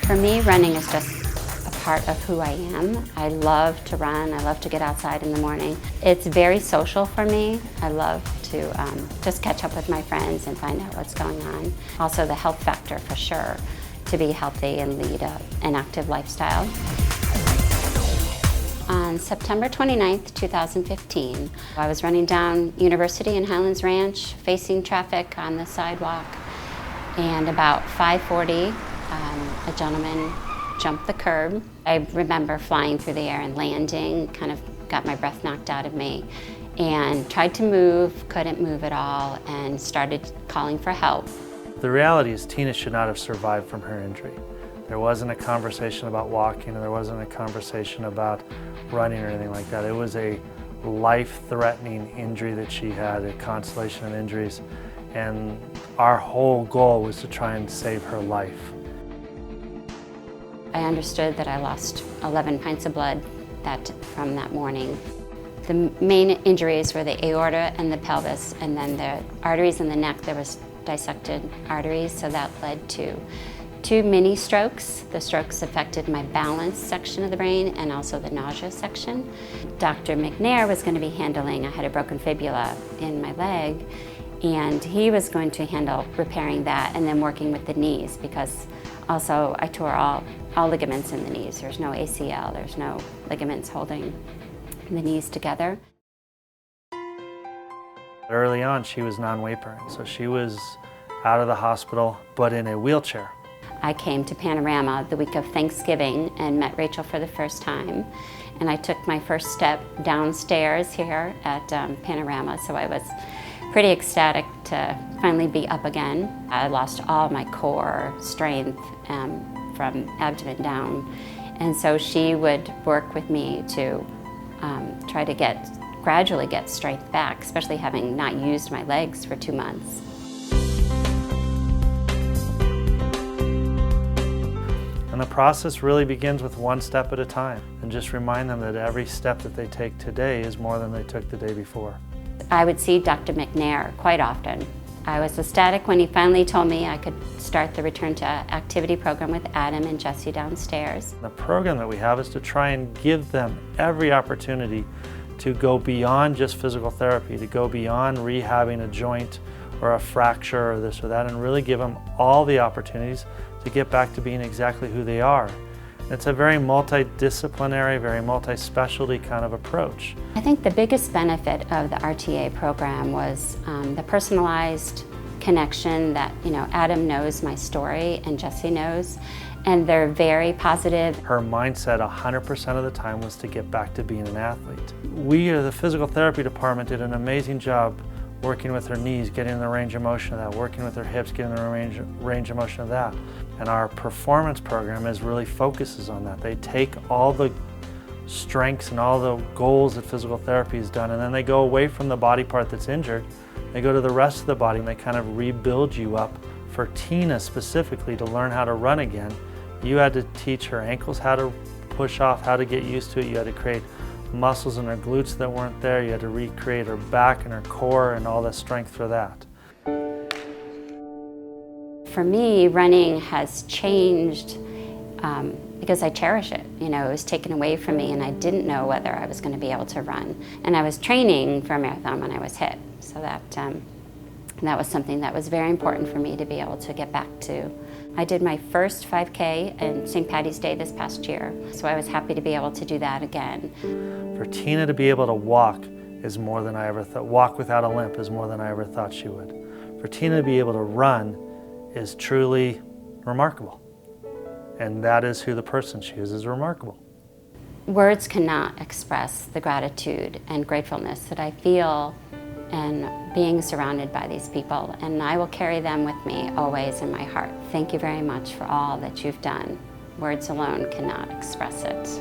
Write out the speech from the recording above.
For me, running is just a part of who I am. I love to run. I love to get outside in the morning. It's very social for me. I love to just catch up with my friends and find out what's going on. Also the health factor for sure, to be healthy and lead an active lifestyle. On September 29th, 2015, I was running down University in Highlands Ranch, facing traffic on the sidewalk, and about 5:40, a gentleman jumped the curb. I remember flying through the air and landing, kind of got my breath knocked out of me, and tried to move, couldn't move at all, and started calling for help. The reality is Tina should not have survived from her injury. There wasn't a conversation about walking, or there wasn't a conversation about running or anything like that. It was a life-threatening injury that she had, a constellation of injuries, and our whole goal was to try and save her life. I understood that I lost 11 pints of blood from that morning. The main injuries were the aorta and the pelvis, and then the arteries in the neck. There was dissected arteries, so that led to 2 mini strokes. The strokes affected my balance section of the brain and also the nausea section. Dr. McNair was going to be handling, I had a broken fibula in my leg, and he was going to handle repairing that and then working with the knees, because also I tore all ligaments in the knees. There's no ACL, there's no ligaments holding the knees together. Early on, she was non-weight bearing, so she was out of the hospital, but in a wheelchair. I came to Panorama the week of Thanksgiving and met Rachel for the first time. And I took my first step downstairs here at Panorama, so I was pretty ecstatic to finally be up again. I lost all my core strength from abdomen down. And so she would work with me to try to gradually get strength back, especially having not used my legs for 2 months. And the process really begins with one step at a time, and just remind them that every step that they take today is more than they took the day before. I would see Dr. McNair quite often. I was ecstatic when he finally told me I could start the Return to Activity program with Adam and Jesse downstairs. The program that we have is to try and give them every opportunity to go beyond just physical therapy, to go beyond rehabbing a joint or a fracture or this or that, and really give them all the opportunities to get back to being exactly who they are. It's a very multidisciplinary, very multi-specialty kind of approach. I think the biggest benefit of the RTA program was the personalized connection that, Adam knows my story and Jesse knows, and they're very positive. Her mindset 100% of the time was to get back to being an athlete. We, the physical therapy department, did an amazing job working with her knees, getting in the range of motion of that, working with her hips, getting in the range of motion of that. And our performance program really focuses on that. They take all the strengths and all the goals that physical therapy has done, and then they go away from the body part that's injured. They go to the rest of the body, and they kind of rebuild you up. For Tina specifically, to learn how to run again, you had to teach her ankles how to push off, how to get used to it. You had to create muscles in her glutes that weren't there. You had to recreate her back and her core and all the strength for that. For me, running has changed because I cherish it. It was taken away from me, and I didn't know whether I was going to be able to run. And I was training for a marathon when I was hit, so that was something that was very important for me to be able to get back to. I did my first 5K on St. Paddy's Day this past year, so I was happy to be able to do that again. For Tina to be able to walk is more than I ever thought. Walk without a limp is more than I ever thought she would. For Tina to be able to run is truly remarkable. And that is who the person she is remarkable. Words cannot express the gratitude and gratefulness that I feel and being surrounded by these people, and I will carry them with me always in my heart. Thank you very much for all that you've done. Words alone cannot express it.